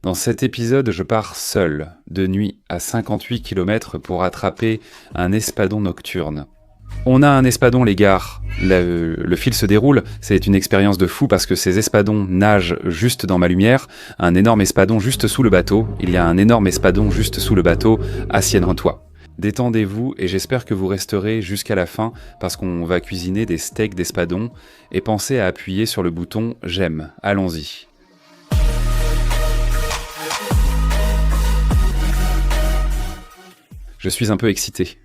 Dans cet épisode, je pars seul, de nuit, à 58 km pour attraper un espadon nocturne. On a un espadon, les gars. Le fil se déroule, c'est une expérience de fou parce que ces espadons nagent juste dans ma lumière. Un énorme espadon juste sous le bateau. Il y a un énorme espadon juste sous le bateau, assieds-toi. Détendez-vous et j'espère que vous resterez jusqu'à la fin parce qu'on va cuisiner des steaks d'espadon et pensez à appuyer sur le bouton « J'aime ». Allons-y. Je suis un peu excité.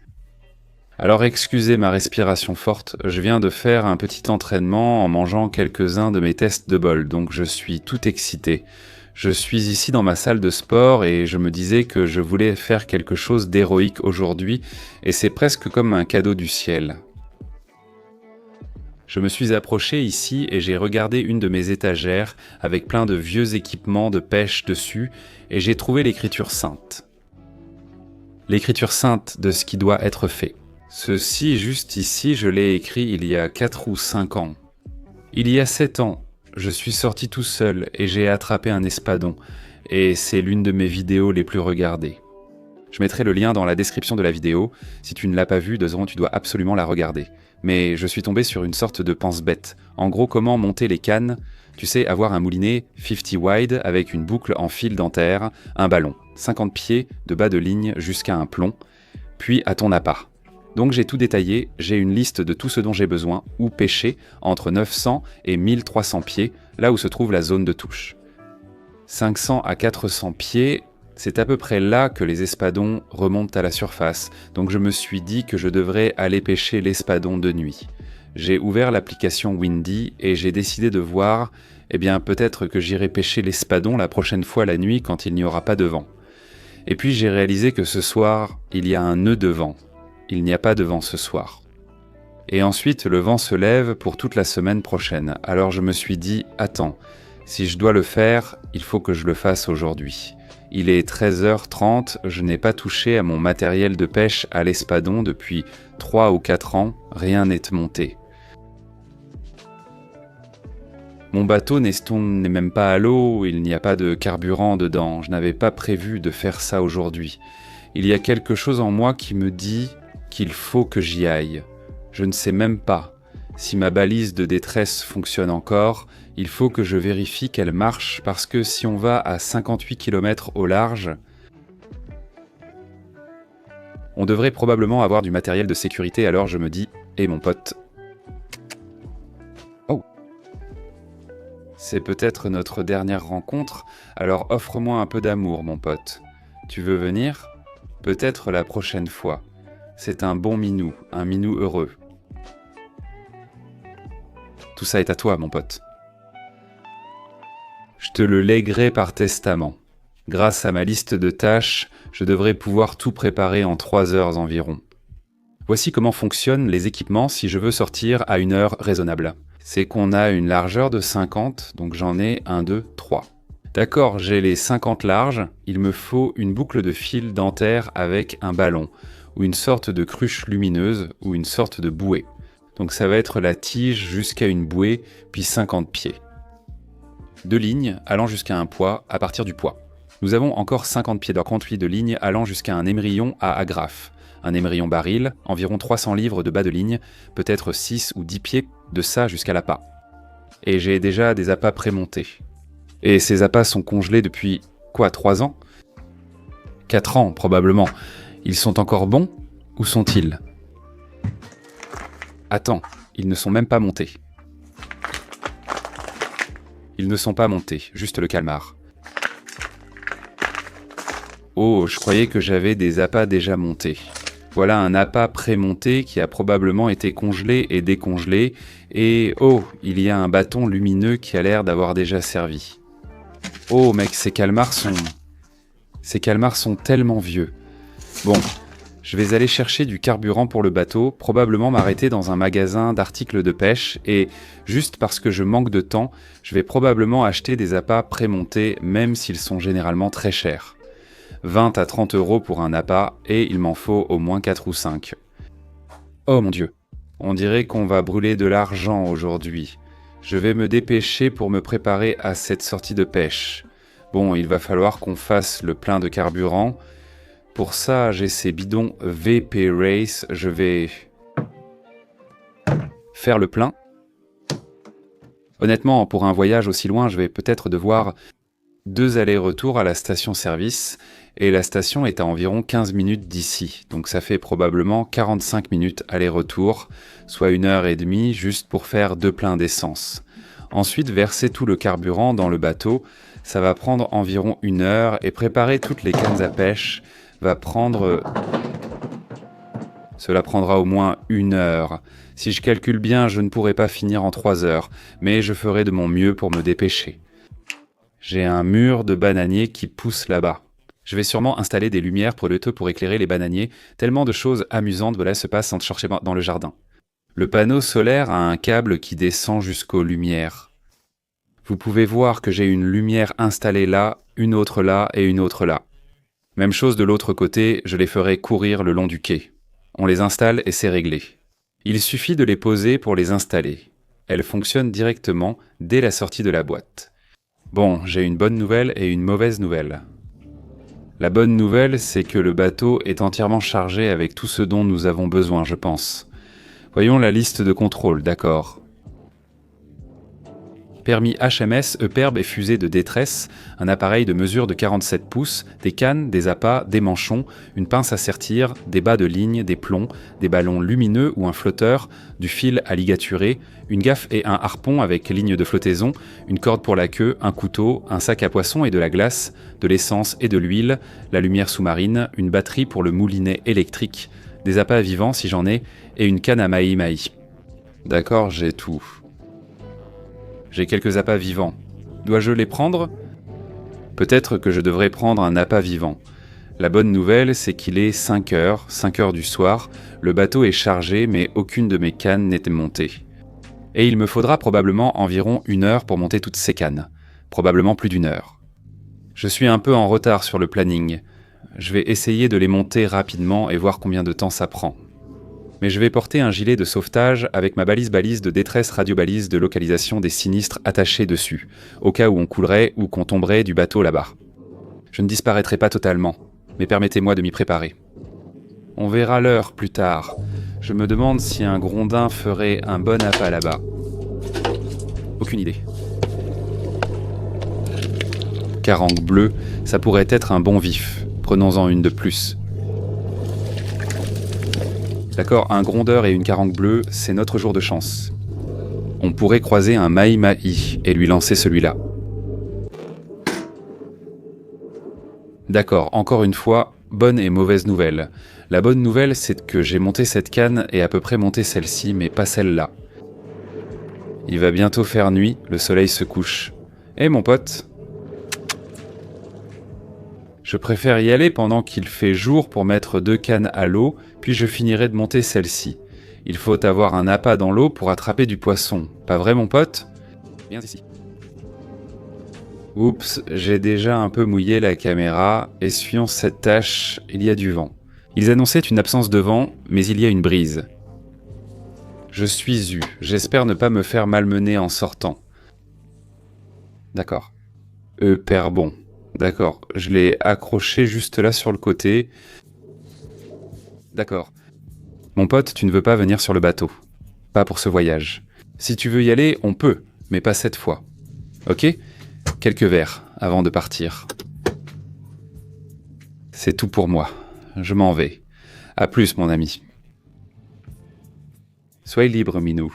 Alors excusez ma respiration forte, je viens de faire un petit entraînement en mangeant quelques-uns de mes tests de bol, donc je suis tout excité. Je suis ici dans ma salle de sport et je me disais que je voulais faire quelque chose d'héroïque aujourd'hui et c'est presque comme un cadeau du ciel. Je me suis approché ici et j'ai regardé une de mes étagères avec plein de vieux équipements de pêche dessus et j'ai trouvé l'écriture sainte. L'écriture sainte de ce qui doit être fait. Ceci, juste ici, je l'ai écrit il y a 4 ou 5 ans. Il y a 7 ans, je suis sorti tout seul et j'ai attrapé un espadon, et c'est l'une de mes vidéos les plus regardées. Je mettrai le lien dans la description de la vidéo. Si tu ne l'as pas vue, tu dois absolument la regarder. Mais je suis tombé sur une sorte de pense-bête. En gros, comment monter les cannes. Tu sais, avoir un moulinet 50 wide avec une boucle en fil dentaire, un ballon, 50 pieds de bas de ligne jusqu'à un plomb, puis à ton appât. Donc j'ai tout détaillé, j'ai une liste de tout ce dont j'ai besoin, où pêcher, entre 900 et 1300 pieds, là où se trouve la zone de touche. 500 à 400 pieds, c'est à peu près là que les espadons remontent à la surface, donc je me suis dit que je devrais aller pêcher l'espadon de nuit. J'ai ouvert l'application Windy et j'ai décidé de voir, peut-être que j'irai pêcher l'espadon la prochaine fois la nuit quand il n'y aura pas de vent. Et puis j'ai réalisé que ce soir, il y a un nœud de vent. Il n'y a pas de vent ce soir. Et ensuite, le vent se lève pour toute la semaine prochaine. Alors je me suis dit, attends, si je dois le faire, il faut que je le fasse aujourd'hui. Il est 13h30, je n'ai pas touché à mon matériel de pêche à l'espadon depuis 3 ou 4 ans, rien n'est monté. Mon bateau n'est même pas à l'eau, il n'y a pas de carburant dedans, je n'avais pas prévu de faire ça aujourd'hui. Il y a quelque chose en moi qui me dit qu'il faut que j'y aille. Je ne sais même pas si ma balise de détresse fonctionne encore, il faut que je vérifie qu'elle marche parce que si on va à 58 km au large, on devrait probablement avoir du matériel de sécurité, alors je me dis, mon pote, oh, c'est peut-être notre dernière rencontre, alors offre-moi un peu d'amour, mon pote. Tu veux venir ? Peut-être la prochaine fois. C'est un bon minou, un minou heureux. Tout ça est à toi, mon pote. Je te le lèguerai par testament. Grâce à ma liste de tâches, je devrais pouvoir tout préparer en 3 heures environ. Voici comment fonctionnent les équipements si je veux sortir à une heure raisonnable. C'est qu'on a une largeur de 50, donc j'en ai 1, 2, 3. D'accord, j'ai les 50 larges, il me faut une boucle de fil dentaire avec un ballon, ou une sorte de cruche lumineuse, ou une sorte de bouée. Donc ça va être la tige jusqu'à une bouée, puis 50 pieds. 2 lignes allant jusqu'à un poids à partir du poids. Nous avons encore 50 pieds d'orcontuit de ligne allant jusqu'à un émerillon à agrafe. Un émerillon baril, environ 300 livres de bas de ligne, peut-être 6 ou 10 pieds de ça jusqu'à l'appât. Et j'ai déjà des appâts prémontés. Et ces appâts sont congelés depuis, 3 ans ? 4 ans, probablement. Ils sont encore bons ? Où sont-ils ? Attends, ils ne sont même pas montés. Ils ne sont pas montés, juste le calmar. Oh, je croyais que j'avais des appâts déjà montés. Voilà un appât pré-monté qui a probablement été congelé et décongelé. Et oh, il y a un bâton lumineux qui a l'air d'avoir déjà servi. Oh mec, ces calmars sont tellement vieux. Bon, je vais aller chercher du carburant pour le bateau, probablement m'arrêter dans un magasin d'articles de pêche et, juste parce que je manque de temps, je vais probablement acheter des appâts prémontés même s'ils sont généralement très chers. 20 à 30 € pour un appât et il m'en faut au moins 4 ou 5. Oh mon Dieu, on dirait qu'on va brûler de l'argent aujourd'hui. Je vais me dépêcher pour me préparer à cette sortie de pêche. Bon, il va falloir qu'on fasse le plein de carburant. Pour ça, j'ai ces bidons VP Race. Je vais faire le plein. Honnêtement, pour un voyage aussi loin, je vais peut-être devoir 2 allers-retours à la station-service. Et la station est à environ 15 minutes d'ici. Donc ça fait probablement 45 minutes aller-retour, soit 1h30 juste pour faire 2 pleins d'essence. Ensuite, verser tout le carburant dans le bateau, ça va prendre environ 1 heure et préparer toutes les cannes à pêche va prendre... Cela prendra au moins 1 heure. Si je calcule bien, je ne pourrai pas finir en 3 heures, mais je ferai de mon mieux pour me dépêcher. J'ai un mur de bananiers qui pousse là-bas. Je vais sûrement installer des lumières pour éclairer les bananiers, tellement de choses amusantes se passent sans te chercher dans le jardin. Le panneau solaire a un câble qui descend jusqu'aux lumières. Vous pouvez voir que j'ai une lumière installée là, une autre là et une autre là. Même chose de l'autre côté, je les ferai courir le long du quai. On les installe et c'est réglé. Il suffit de les poser pour les installer. Elles fonctionnent directement dès la sortie de la boîte. Bon, j'ai une bonne nouvelle et une mauvaise nouvelle. La bonne nouvelle, c'est que le bateau est entièrement chargé avec tout ce dont nous avons besoin, je pense. Voyons la liste de contrôle, d'accord. Permis HMS, EPERB et fusée de détresse, un appareil de mesure de 47 pouces, des cannes, des appâts, des manchons, une pince à sertir, des bas de ligne, des plombs, des ballons lumineux ou un flotteur, du fil à ligaturer, une gaffe et un harpon avec ligne de flottaison, une corde pour la queue, un couteau, un sac à poisson et de la glace, de l'essence et de l'huile, la lumière sous-marine, une batterie pour le moulinet électrique, des appâts vivants si j'en ai, et une canne à maï-maï. D'accord, j'ai tout. J'ai quelques appâts vivants. Dois-je les prendre ? Peut-être que je devrais prendre un appât vivant. La bonne nouvelle, c'est qu'il est 5 heures du soir, le bateau est chargé mais aucune de mes cannes n'était montée. Et il me faudra probablement environ 1 heure pour monter toutes ces cannes. Probablement plus d'1 heure. Je suis un peu en retard sur le planning. Je vais essayer de les monter rapidement et voir combien de temps ça prend. Mais je vais porter un gilet de sauvetage avec ma balise de détresse radio-balise de localisation des sinistres attachée dessus, au cas où on coulerait ou qu'on tomberait du bateau là-bas. Je ne disparaîtrai pas totalement, mais permettez-moi de m'y préparer. On verra l'heure plus tard. Je me demande si un grondin ferait un bon appât là-bas. Aucune idée. Carangue bleue, ça pourrait être un bon vif. Prenons-en une de plus. D'accord, un grondeur et une carangue bleue, c'est notre jour de chance. On pourrait croiser un maï-maï et lui lancer celui-là. D'accord, encore une fois, bonne et mauvaise nouvelle. La bonne nouvelle, c'est que j'ai monté cette canne et à peu près monté celle-ci, mais pas celle-là. Il va bientôt faire nuit, le soleil se couche. Eh mon pote ? Je préfère y aller pendant qu'il fait jour pour mettre 2 cannes à l'eau, puis je finirai de monter celle-ci. Il faut avoir un appât dans l'eau pour attraper du poisson. Pas vrai mon pote ? Viens ici. Oups, j'ai déjà un peu mouillé la caméra. Essuyons cette tache, il y a du vent. Ils annonçaient une absence de vent, mais il y a une brise. Je suis u. J'espère ne pas me faire malmener en sortant. D'accord. Père bon. D'accord, je l'ai accroché juste là sur le côté. D'accord. Mon pote, tu ne veux pas venir sur le bateau. Pas pour ce voyage. Si tu veux y aller, on peut, mais pas cette fois. Ok ? Quelques verres avant de partir. C'est tout pour moi. Je m'en vais. À plus, mon ami. Sois libre, Minou.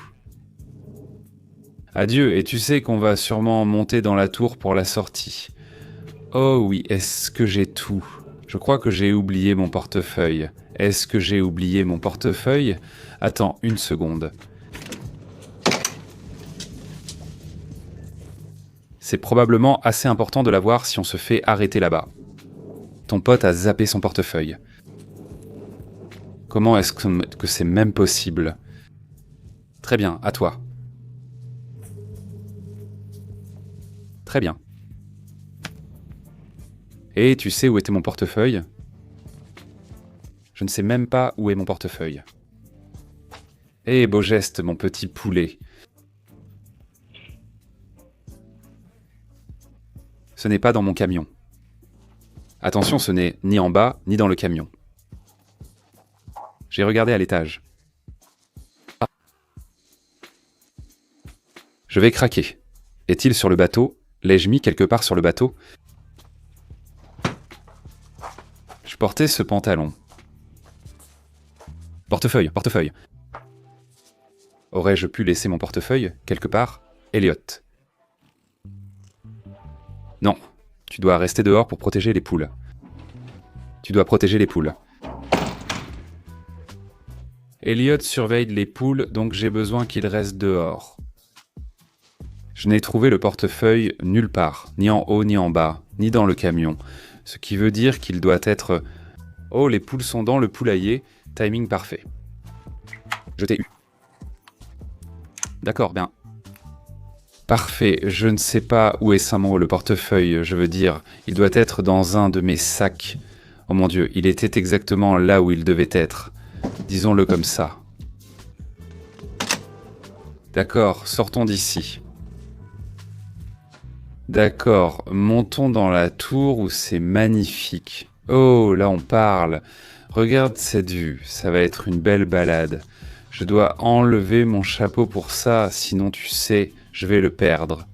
Adieu, et tu sais qu'on va sûrement monter dans la tour pour la sortie. Oh oui, est-ce que j'ai tout ? Je crois que j'ai oublié mon portefeuille. Est-ce que j'ai oublié mon portefeuille ? Attends une seconde. C'est probablement assez important de l'avoir si on se fait arrêter là-bas. Ton pote a zappé son portefeuille. Comment est-ce que c'est même possible ? Très bien, à toi. Très bien. Et tu sais où était mon portefeuille ? Je ne sais même pas où est mon portefeuille. Eh, beau geste, mon petit poulet. Ce n'est pas dans mon camion. Attention, ce n'est ni en bas, ni dans le camion. J'ai regardé à l'étage. Ah. Je vais craquer. Est-il sur le bateau? L'ai-je mis quelque part sur le bateau? Je portais ce pantalon. Portefeuille, portefeuille. Aurais-je pu laisser mon portefeuille quelque part? Elliot. Non, tu dois rester dehors pour protéger les poules. Tu dois protéger les poules. Elliot surveille les poules, donc j'ai besoin qu'il reste dehors. Je n'ai trouvé le portefeuille nulle part, ni en haut ni en bas, ni dans le camion. Ce qui veut dire qu'il doit être... Oh, les poules sont dans le poulailler, timing parfait. Je t'ai eu. D'accord, bien. Parfait, je ne sais pas où est Samo, le portefeuille, je veux dire. Il doit être dans un de mes sacs. Oh mon Dieu, il était exactement là où il devait être. Disons-le comme ça. D'accord, sortons d'ici. D'accord, montons dans la tour où c'est magnifique. Oh, là on parle. Regarde cette vue, ça va être une belle balade. Je dois enlever mon chapeau pour ça, sinon tu sais, je vais le perdre.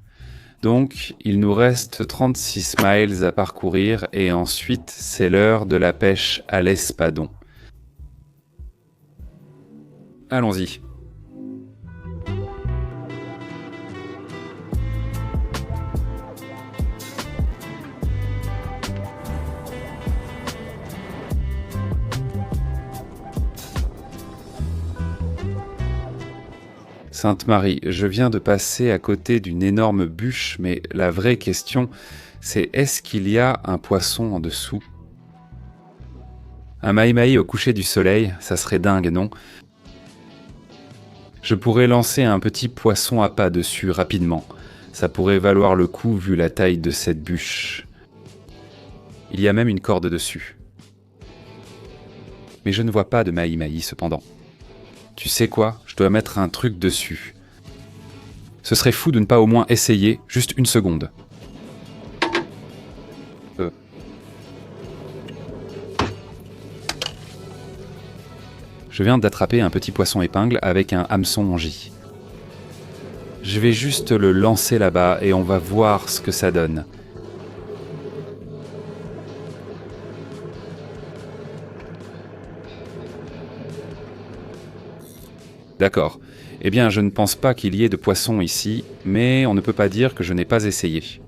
Donc, il nous reste 36 miles à parcourir et ensuite, c'est l'heure de la pêche à l'espadon. Allons-y. Sainte-Marie, je viens de passer à côté d'une énorme bûche, mais la vraie question, c'est est-ce qu'il y a un poisson en dessous? Un mahi-mahi au coucher du soleil, ça serait dingue, non? Je pourrais lancer un petit poisson à pas dessus rapidement. Ça pourrait valoir le coup vu la taille de cette bûche. Il y a même une corde dessus. Mais je ne vois pas de mahi-mahi cependant. Tu sais quoi? Je dois mettre un truc dessus. Ce serait fou de ne pas au moins essayer, juste une seconde. Je viens d'attraper un petit poisson épingle avec un hameçon en J. Je vais juste le lancer là-bas et on va voir ce que ça donne. D'accord. Eh bien, je ne pense pas qu'il y ait de poissons ici, mais on ne peut pas dire que je n'ai pas essayé.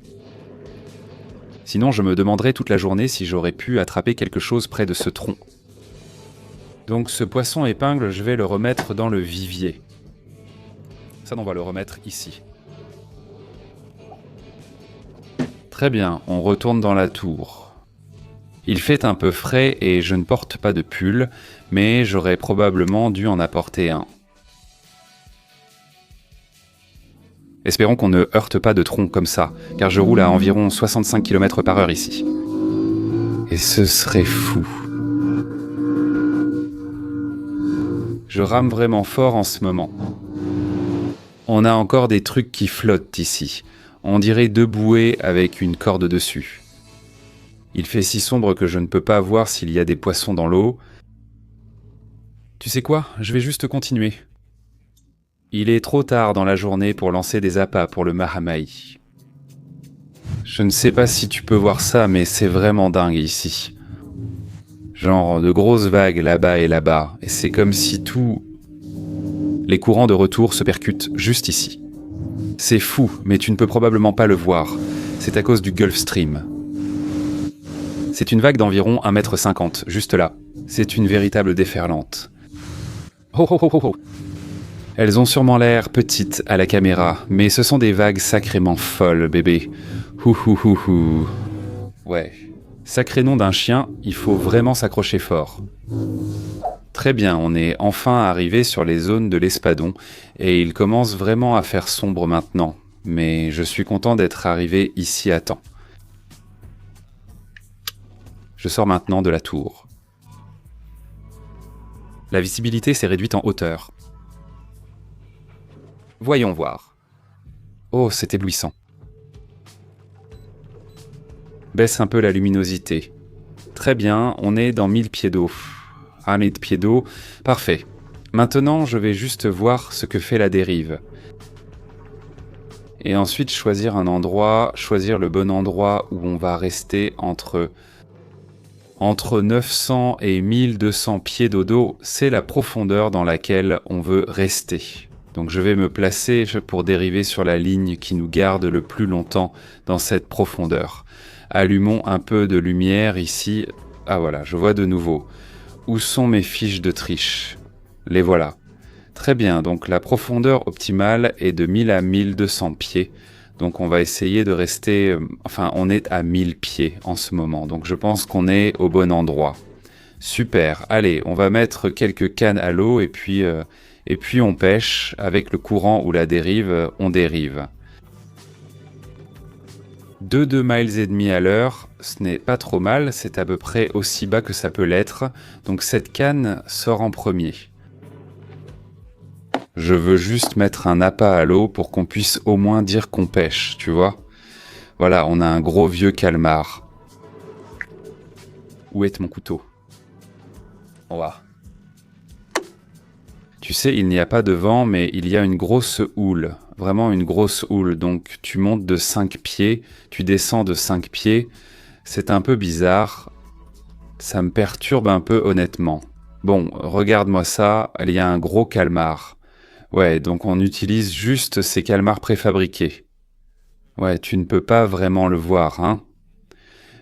Sinon, je me demanderais toute la journée si j'aurais pu attraper quelque chose près de ce tronc. Donc ce poisson épingle, je vais le remettre dans le vivier. Ça, on va le remettre ici. Très bien, on retourne dans la tour. Il fait un peu frais et je ne porte pas de pull, mais j'aurais probablement dû en apporter un. Espérons qu'on ne heurte pas de tronc comme ça, car je roule à environ 65 km/h ici. Et ce serait fou. Je rame vraiment fort en ce moment. On a encore des trucs qui flottent ici. On dirait deux bouées avec une corde dessus. Il fait si sombre que je ne peux pas voir s'il y a des poissons dans l'eau. Tu sais quoi? Je vais juste continuer. Il est trop tard dans la journée pour lancer des appâts pour le mahi-mahi. Je ne sais pas si tu peux voir ça, mais c'est vraiment dingue ici. Genre de grosses vagues là-bas et là-bas, et c'est comme si tous les courants de retour se percutent juste ici. C'est fou, mais tu ne peux probablement pas le voir. C'est à cause du Gulf Stream. C'est une vague d'environ 1,50 m, juste là. C'est une véritable déferlante. Oh oh oh oh oh. Elles ont sûrement l'air petites à la caméra, mais ce sont des vagues sacrément folles, bébé. Houhouhouhou. Ouais. Sacré nom d'un chien, il faut vraiment s'accrocher fort. Très bien, on est enfin arrivé sur les zones de l'espadon, et il commence vraiment à faire sombre maintenant, mais je suis content d'être arrivé ici à temps. Je sors maintenant de la tour. La visibilité s'est réduite en hauteur. Voyons voir. Oh, c'est éblouissant. Baisse un peu la luminosité. Très bien, on est dans 1000 pieds d'eau. 1000 pieds d'eau, parfait. Maintenant, je vais juste voir ce que fait la dérive. Et ensuite, choisir un endroit, choisir le bon endroit où on va rester entre 900 et 1200 pieds d'eau. C'est la profondeur dans laquelle on veut rester. Donc je vais me placer pour dériver sur la ligne qui nous garde le plus longtemps dans cette profondeur. Allumons un peu de lumière ici. Ah voilà, je vois de nouveau. Où sont mes fiches de triche? Les voilà. Très bien, donc la profondeur optimale est de 1000 à 1200 pieds. Donc on va essayer de rester... Enfin, on est à 1000 pieds en ce moment. Donc je pense qu'on est au bon endroit. Super, allez, on va mettre quelques cannes à l'eau et puis on pêche. Avec le courant ou la dérive, on dérive. 2 miles et demi à l'heure, ce n'est pas trop mal, c'est à peu près aussi bas que ça peut l'être. Donc cette canne sort en premier. Je veux juste mettre un appât à l'eau pour qu'on puisse au moins dire qu'on pêche, tu vois. Voilà, on a un gros vieux calmar. Où est mon couteau? Wow. Tu sais, il n'y a pas de vent, mais il y a une grosse houle. Vraiment une grosse houle. Donc tu montes de 5 pieds, tu descends de 5 pieds. C'est un peu bizarre. Ça me perturbe un peu honnêtement. Bon, regarde-moi ça, il y a un gros calmar. Ouais, donc on utilise juste ces calmars préfabriqués. Ouais, tu ne peux pas vraiment le voir, hein?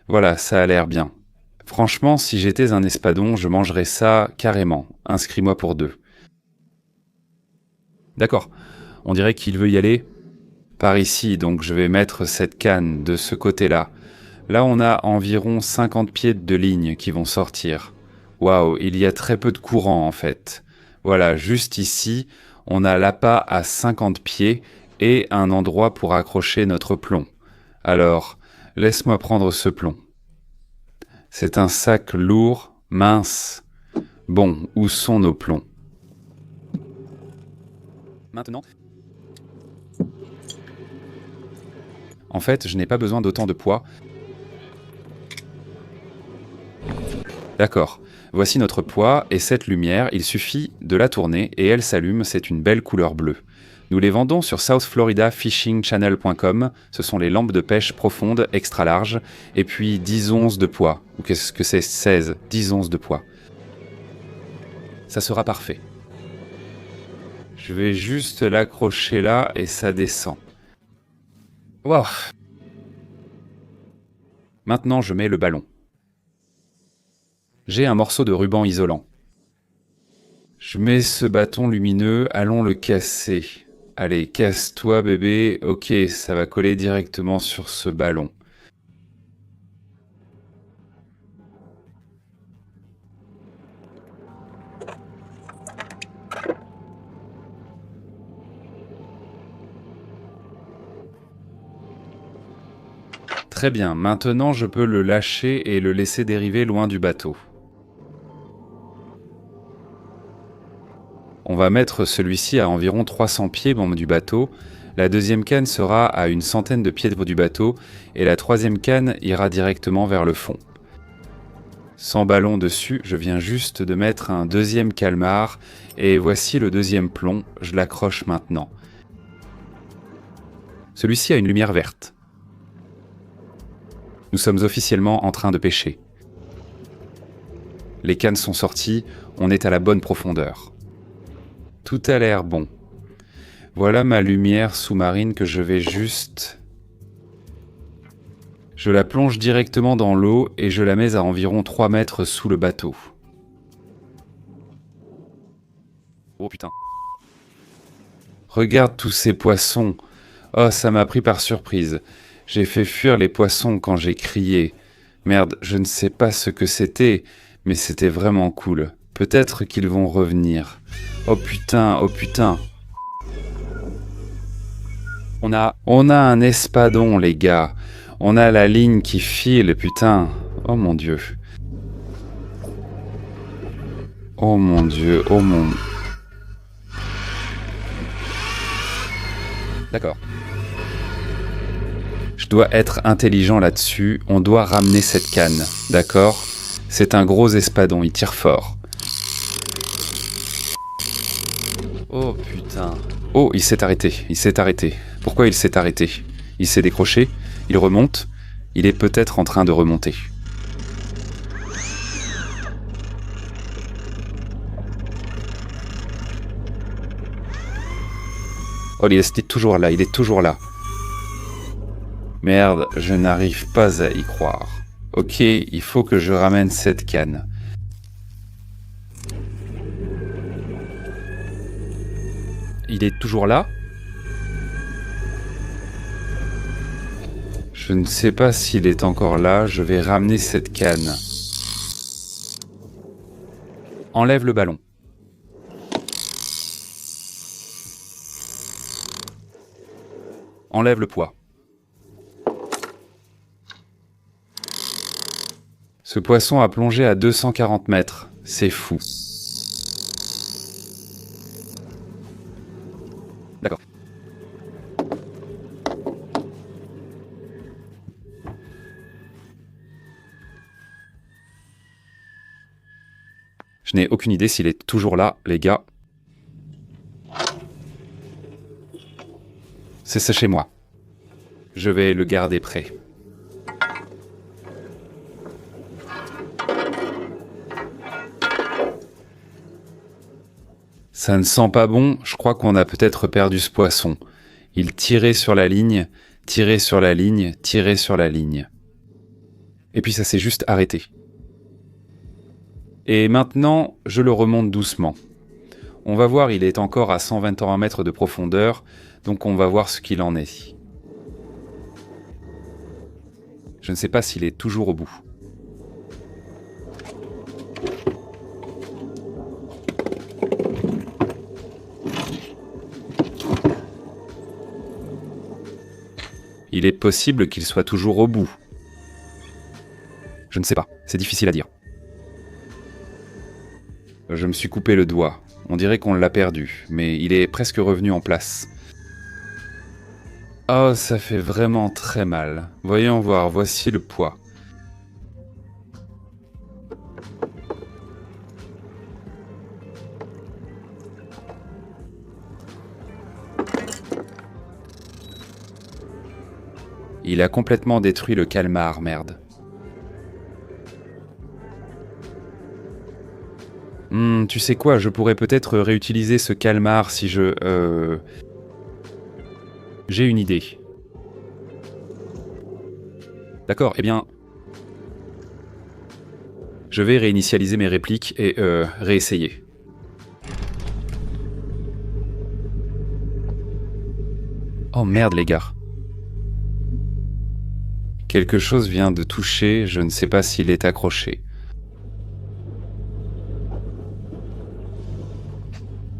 Voilà, ça a l'air bien. Franchement, si j'étais un espadon, je mangerais ça carrément. Inscris-moi pour 2. D'accord, on dirait qu'il veut y aller par ici, donc je vais mettre cette canne de ce côté-là. Là, on a environ 50 pieds de ligne qui vont sortir. Waouh, il y a très peu de courant en fait. Voilà, juste ici, on a l'appât à 50 pieds et un endroit pour accrocher notre plomb. Alors, laisse-moi prendre ce plomb. C'est un sac lourd, mince. Bon, où sont nos plombs? Maintenant. En fait, je n'ai pas besoin d'autant de poids. D'accord. Voici notre poids et cette lumière, il suffit de la tourner et elle s'allume, c'est une belle couleur bleue. Nous les vendons sur southfloridafishingchannel.com, ce sont les lampes de pêche profondes, extra larges, et puis 10 onces de poids. Ou qu'est-ce que c'est? 16, 10 onces de poids. Ça sera parfait. Je vais juste l'accrocher là et ça descend. Wow. Maintenant, je mets le ballon. J'ai un morceau de ruban isolant. Je mets ce bâton lumineux, allons le casser. Allez, casse-toi bébé. Ok, ça va coller directement sur ce ballon. Très bien, maintenant je peux le lâcher et le laisser dériver loin du bateau. On va mettre celui-ci à environ 300 pieds du bateau. La deuxième canne sera à une centaine de pieds du bateau et la troisième canne ira directement vers le fond. Sans ballon dessus, je viens juste de mettre un deuxième calmar et voici le deuxième plomb, je l'accroche maintenant. Celui-ci a une lumière verte. Nous sommes officiellement en train de pêcher. Les cannes sont sorties, on est à la bonne profondeur. Tout a l'air bon. Voilà ma lumière sous-marine que je vais juste... Je la plonge directement dans l'eau et je la mets à environ 3 mètres sous le bateau. Oh putain. Regarde tous ces poissons. Oh, ça m'a pris par surprise. J'ai fait fuir les poissons quand j'ai crié. Merde, je ne sais pas ce que c'était, mais c'était vraiment cool. Peut-être qu'ils vont revenir. Oh putain, oh putain. On a un espadon, les gars. On a la ligne qui file, putain. Oh mon Dieu. Oh mon Dieu, oh mon... D'accord. dois être intelligent là-dessus. On doit ramener cette canne, d'accord? C'est un gros espadon, il tire fort. Oh putain. Oh, il s'est arrêté, il s'est arrêté. Pourquoi il s'est arrêté? Il s'est décroché, il remonte. Il est peut-être en train de remonter. Oh, il est toujours là, il est toujours là. Merde, je n'arrive pas à y croire. Ok, il faut que je ramène cette canne. Il est toujours là? Je ne sais pas s'il est encore là, je vais ramener cette canne. Enlève le ballon. Enlève le poids. Ce poisson a plongé à 240 mètres. C'est fou. D'accord. Je n'ai aucune idée s'il est toujours là, les gars. C'est ça chez moi. Je vais le garder prêt. Ça ne sent pas bon, je crois qu'on a peut-être perdu ce poisson. Il tirait sur la ligne, tirait sur la ligne, tirait sur la ligne. Et puis ça s'est juste arrêté. Et maintenant, je le remonte doucement. On va voir, il est encore à 121 mètres de profondeur, donc on va voir ce qu'il en est. Je ne sais pas s'il est toujours au bout. Il est possible qu'il soit toujours au bout. Je ne sais pas, c'est difficile à dire. Je me suis coupé le doigt. On dirait qu'on l'a perdu, mais il est presque revenu en place. Oh, ça fait vraiment très mal. Voyons voir, voici le poids. Il a complètement détruit le calmar, merde. Tu sais quoi, je pourrais peut-être réutiliser ce calmar si je... J'ai une idée. D'accord, eh bien... Je vais réinitialiser mes répliques et réessayer. Oh merde les gars. Quelque chose vient de toucher, je ne sais pas s'il est accroché.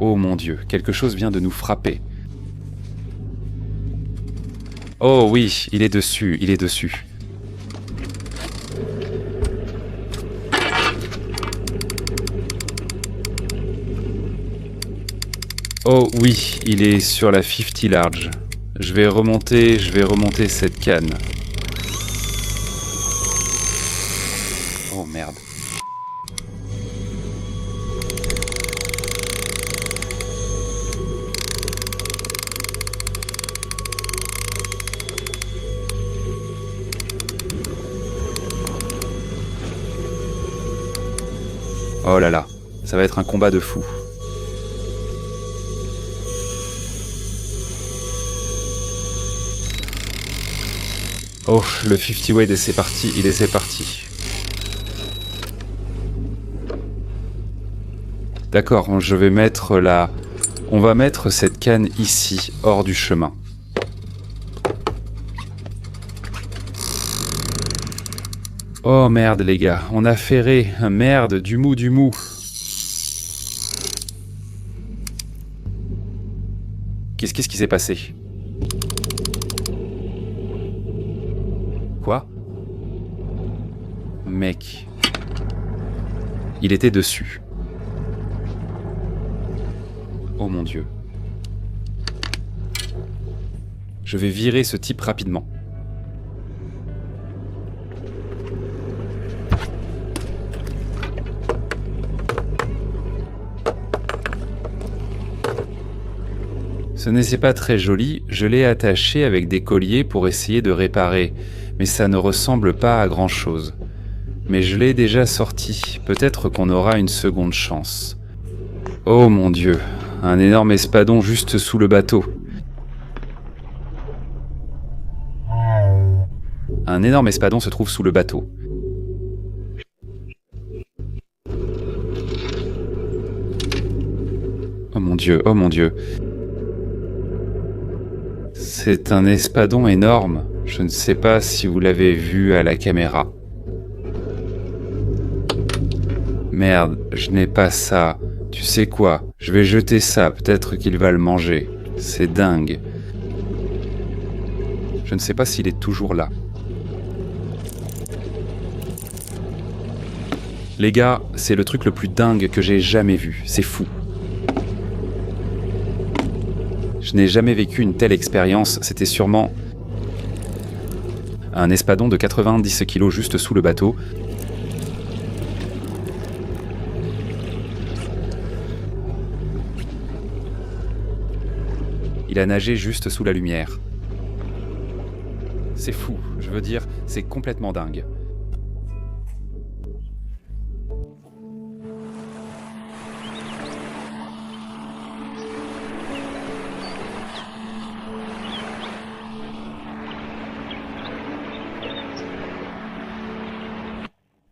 Oh mon Dieu, quelque chose vient de nous frapper. Oh oui, il est dessus, il est dessus. Oh oui, il est sur la 50 large. Je vais remonter cette canne. Oh merde. Oh là là, ça va être un combat de fou. Oh, le 50 weight et c'est parti, c'est parti. D'accord, je vais mettre la... On va mettre cette canne ici, hors du chemin. Oh merde les gars, on a ferré, merde, du mou. Qu'est-ce qui s'est passé? Quoi? Mec. Il était dessus. Oh mon Dieu. Je vais virer ce type rapidement. Ce n'est pas très joli, je l'ai attaché avec des colliers pour essayer de réparer, mais ça ne ressemble pas à grand chose. Mais je l'ai déjà sorti, peut-être qu'on aura une seconde chance. Oh mon Dieu, un énorme espadon juste sous le bateau. Un énorme espadon se trouve sous le bateau. Oh mon Dieu, oh mon Dieu. C'est un espadon énorme. Je ne sais pas si vous l'avez vu à la caméra. Merde, je n'ai pas ça. Tu sais quoi? Je vais jeter ça, peut-être qu'il va le manger. C'est dingue. Je ne sais pas s'il est toujours là. Les gars, c'est le truc le plus dingue que j'ai jamais vu. C'est fou. Je n'ai jamais vécu une telle expérience. C'était sûrement un espadon de 90 kg juste sous le bateau. Il a nagé juste sous la lumière. C'est fou, je veux dire, c'est complètement dingue.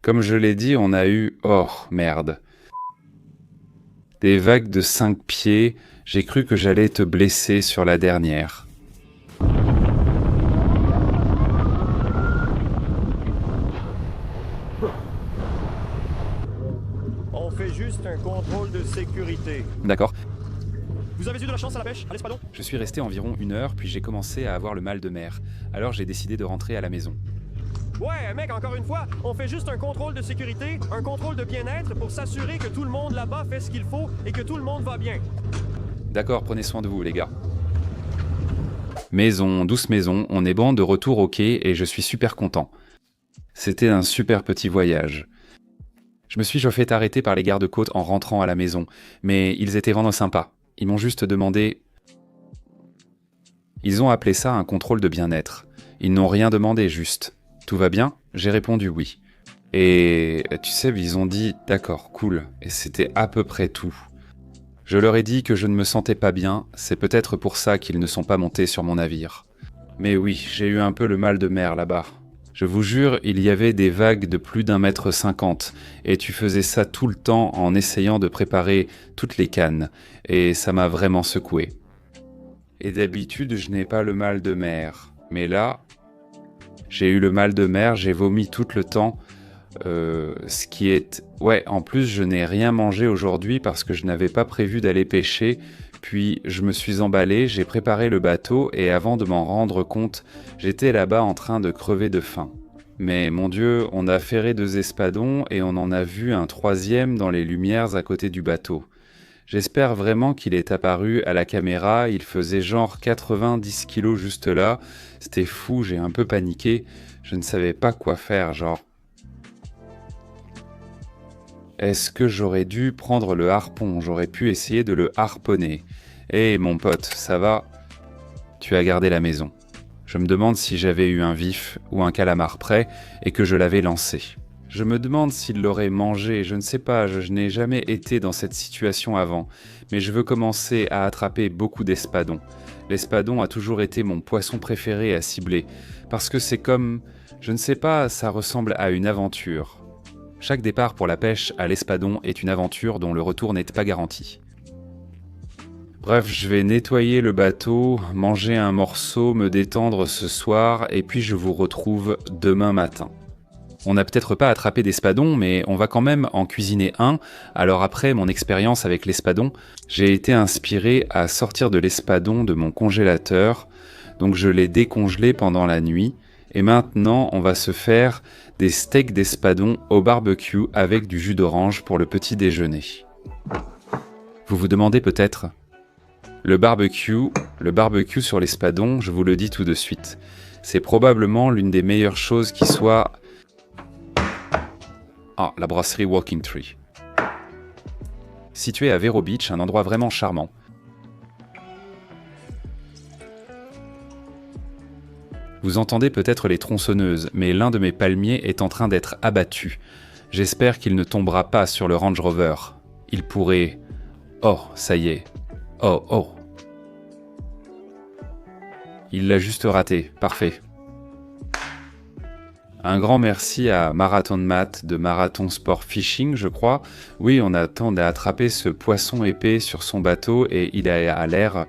Comme je l'ai dit, on a eu... Oh, merde. Des vagues de 5 pieds, j'ai cru que j'allais te blesser sur la dernière. On fait juste un contrôle de sécurité. D'accord. Vous avez eu de la chance à la pêche, à l'espadon? Je suis resté environ 1 heure, puis j'ai commencé à avoir le mal de mer. Alors j'ai décidé de rentrer à la maison. Ouais, mec, encore une fois, on fait juste un contrôle de sécurité, un contrôle de bien-être pour s'assurer que tout le monde là-bas fait ce qu'il faut et que tout le monde va bien. D'accord, prenez soin de vous, les gars. Maison, douce maison, on est bon de retour au quai et je suis super content. C'était un super petit voyage. Je me suis fait arrêter par les gardes-côtes en rentrant à la maison, mais ils étaient vraiment sympas. Ils m'ont juste demandé... Ils ont appelé ça un contrôle de bien-être. Ils n'ont rien demandé, juste. Tout va bien? J'ai répondu oui. Et tu sais, ils ont dit d'accord, cool. Et c'était à peu près tout. Je leur ai dit que je ne me sentais pas bien, c'est peut-être pour ça qu'ils ne sont pas montés sur mon navire. Mais oui, j'ai eu un peu le mal de mer là-bas. Je vous jure, il y avait des vagues de plus d'1,50 m, et tu faisais ça tout le temps en essayant de préparer toutes les cannes, et ça m'a vraiment secoué. Et d'habitude, je n'ai pas le mal de mer, mais là, j'ai eu le mal de mer, j'ai vomi tout le temps, ce qui est... Ouais, en plus, je n'ai rien mangé aujourd'hui parce que je n'avais pas prévu d'aller pêcher, puis je me suis emballé, j'ai préparé le bateau, et avant de m'en rendre compte, j'étais là-bas en train de crever de faim. Mais mon Dieu, on a ferré 2 espadons et on en a vu un 3e dans les lumières à côté du bateau. J'espère vraiment qu'il est apparu à la caméra, il faisait genre 90 kilos juste là. C'était fou, j'ai un peu paniqué, je ne savais pas quoi faire, genre... Est-ce que j'aurais dû prendre le harpon? J'aurais pu essayer de le harponner. Eh mon pote, ça va? Tu as gardé la maison. Je me demande si j'avais eu un vif ou un calamar prêt et que je l'avais lancé. Je me demande s'il l'aurait mangé, je ne sais pas, je n'ai jamais été dans cette situation avant, mais je veux commencer à attraper beaucoup d'espadons. L'espadon a toujours été mon poisson préféré à cibler, parce que c'est comme, je ne sais pas, ça ressemble à une aventure. Chaque départ pour la pêche à l'espadon est une aventure dont le retour n'est pas garanti. Bref, je vais nettoyer le bateau, manger un morceau, me détendre ce soir, et puis je vous retrouve demain matin. On n'a peut-être pas attrapé d'espadon, mais on va quand même en cuisiner un. Alors après mon expérience avec l'espadon, j'ai été inspiré à sortir de l'espadon de mon congélateur. Donc je l'ai décongelé pendant la nuit. Et maintenant, on va se faire des steaks d'espadon au barbecue avec du jus d'orange pour le petit déjeuner. Vous vous demandez peut-être, le barbecue sur l'espadon, je vous le dis tout de suite, c'est probablement l'une des meilleures choses qui soit... Ah, la brasserie Walking Tree. Située à Vero Beach, un endroit vraiment charmant. Vous entendez peut-être les tronçonneuses, mais l'un de mes palmiers est en train d'être abattu. J'espère qu'il ne tombera pas sur le Range Rover. Il pourrait... Oh, ça y est. Oh, oh. Il l'a juste raté. Parfait. Un grand merci à Marathon Matt de Marathon Sport Fishing, je crois. Oui, on a attrapé ce poisson épais sur son bateau et il a l'air...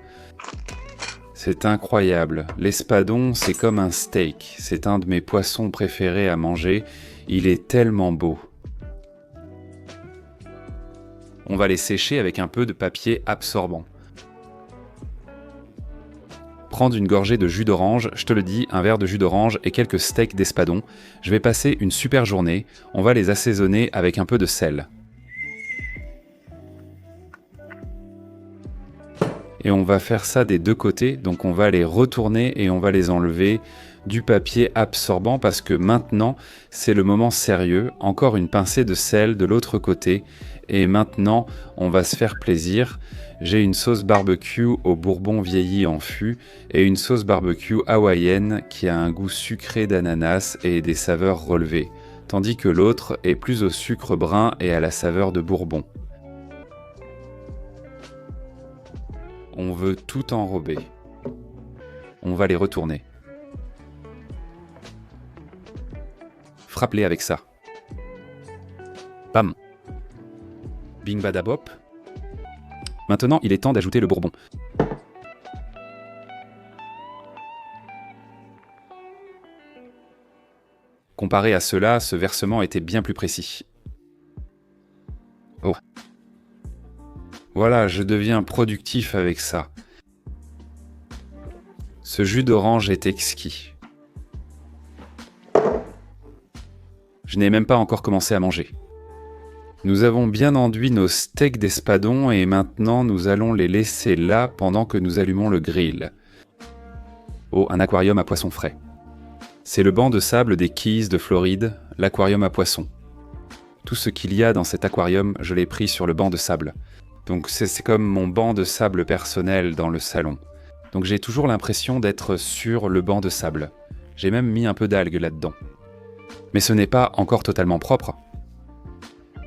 C'est incroyable. L'espadon, c'est comme un steak. C'est un de mes poissons préférés à manger. Il est tellement beau. On va les sécher avec un peu de papier absorbant. Prendre une gorgée de jus d'orange, je te le dis, un verre de jus d'orange et quelques steaks d'espadon. Je vais passer une super journée. On va les assaisonner avec un peu de sel. Et on va faire ça des deux côtés, donc on va les retourner et on va les enlever du papier absorbant parce que maintenant c'est le moment sérieux. Encore une pincée de sel de l'autre côté et maintenant on va se faire plaisir. J'ai une sauce barbecue au bourbon vieilli en fût et une sauce barbecue hawaïenne qui a un goût sucré d'ananas et des saveurs relevées, tandis que l'autre est plus au sucre brun et à la saveur de bourbon. On veut tout enrober. On va les retourner. Frappe-les avec ça. Bam. Bing badabop. Maintenant, il est temps d'ajouter le bourbon. Comparé à cela, ce versement était bien plus précis. Oh. Voilà, je deviens productif avec ça. Ce jus d'orange est exquis. Je n'ai même pas encore commencé à manger. Nous avons bien enduit nos steaks d'espadon et maintenant nous allons les laisser là pendant que nous allumons le grill. Oh, un aquarium à poissons frais. C'est le banc de sable des Keys de Floride, l'aquarium à poissons. Tout ce qu'il y a dans cet aquarium, je l'ai pris sur le banc de sable. Donc c'est comme mon banc de sable personnel dans le salon. Donc j'ai toujours l'impression d'être sur le banc de sable. J'ai même mis un peu d'algues là-dedans. Mais ce n'est pas encore totalement propre.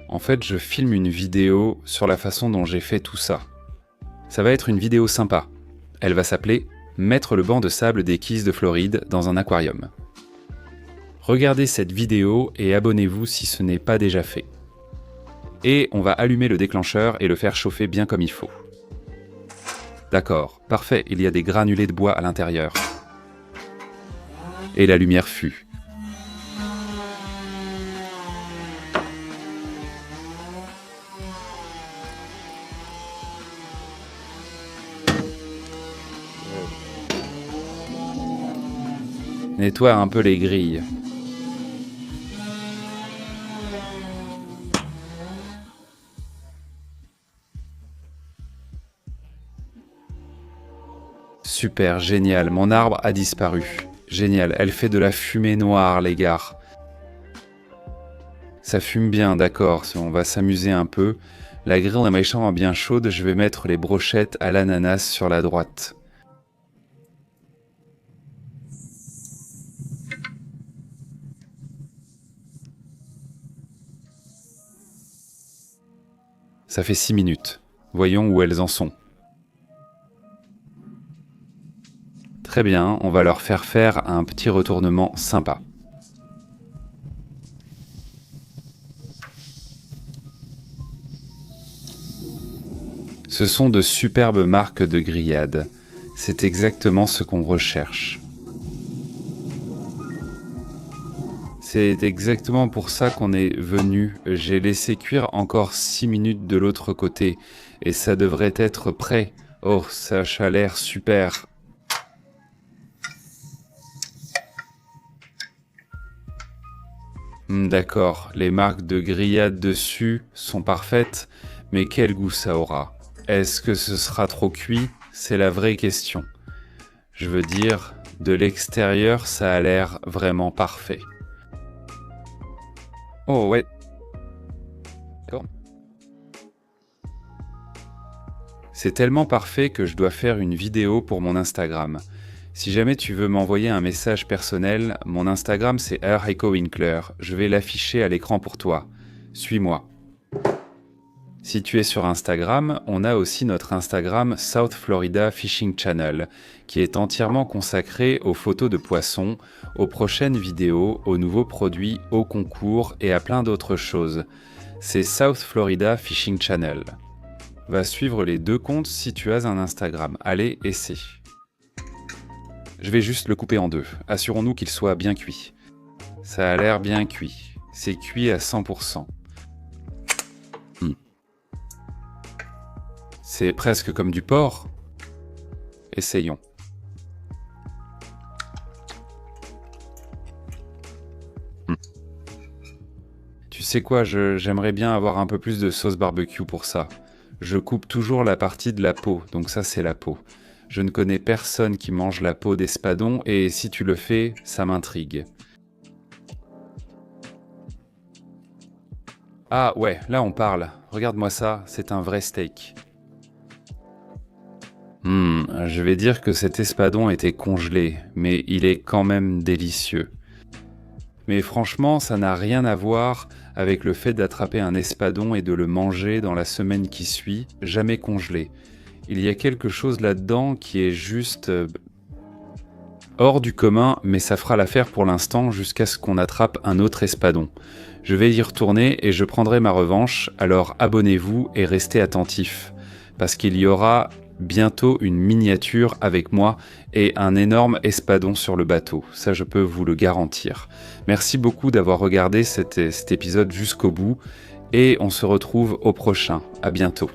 En fait, je filme une vidéo sur la façon dont j'ai fait tout ça. Ça va être une vidéo sympa. Elle va s'appeler « Mettre le banc de sable des Keys de Floride dans un aquarium ». Regardez cette vidéo et abonnez-vous si ce n'est pas déjà fait. Et on va allumer le déclencheur et le faire chauffer bien comme il faut. D'accord, parfait, il y a des granulés de bois à l'intérieur. Et la lumière fut. Nettoie un peu les grilles. Super, génial, mon arbre a disparu. Génial, elle fait de la fumée noire, les gars. Ça fume bien, d'accord, on va s'amuser un peu. La grille est méchant bien chaude, je vais mettre les brochettes à l'ananas sur la droite. Ça fait 6 minutes. Voyons où elles en sont. Très bien, on va leur faire un petit retournement sympa. Ce sont de superbes marques de grillades. C'est exactement ce qu'on recherche. C'est exactement pour ça qu'on est venu. J'ai laissé cuire encore 6 minutes de l'autre côté. Et ça devrait être prêt. Oh, ça a l'air super. D'accord, les marques de grillades dessus sont parfaites, mais quel goût ça aura? Est-ce que ce sera trop cuit? C'est la vraie question. Je veux dire, de l'extérieur, ça a l'air vraiment parfait. Oh ouais. D'accord. C'est tellement parfait que je dois faire une vidéo pour mon Instagram. Si jamais tu veux m'envoyer un message personnel, mon Instagram c'est @HeikoWinkler. Je vais l'afficher à l'écran pour toi. Suis-moi. Si tu es sur Instagram, on a aussi notre Instagram South Florida Fishing Channel, qui est entièrement consacré aux photos de poissons, aux prochaines vidéos, aux nouveaux produits, aux concours et à plein d'autres choses. C'est South Florida Fishing Channel. Va suivre les 2 comptes si tu as un Instagram. Allez, essaie. Je vais juste le couper en 2. Assurons-nous qu'il soit bien cuit. Ça a l'air bien cuit. C'est cuit à 100%. C'est presque comme du porc. Essayons. Tu sais quoi, j'aimerais bien avoir un peu plus de sauce barbecue pour ça. Je coupe toujours la partie de la peau, donc ça c'est la peau. Je ne connais personne qui mange la peau d'espadon et si tu le fais, ça m'intrigue. Ah ouais, là on parle. Regarde-moi ça, c'est un vrai steak. Je vais dire que cet espadon était congelé, mais il est quand même délicieux. Mais franchement, ça n'a rien à voir avec le fait d'attraper un espadon et de le manger dans la semaine qui suit, jamais congelé. Il y a quelque chose là-dedans qui est juste hors du commun, mais ça fera l'affaire pour l'instant jusqu'à ce qu'on attrape un autre espadon. Je vais y retourner et je prendrai ma revanche, alors abonnez-vous et restez attentifs, parce qu'il y aura bientôt une miniature avec moi et un énorme espadon sur le bateau, ça je peux vous le garantir. Merci beaucoup d'avoir regardé cet épisode jusqu'au bout et on se retrouve au prochain, à bientôt.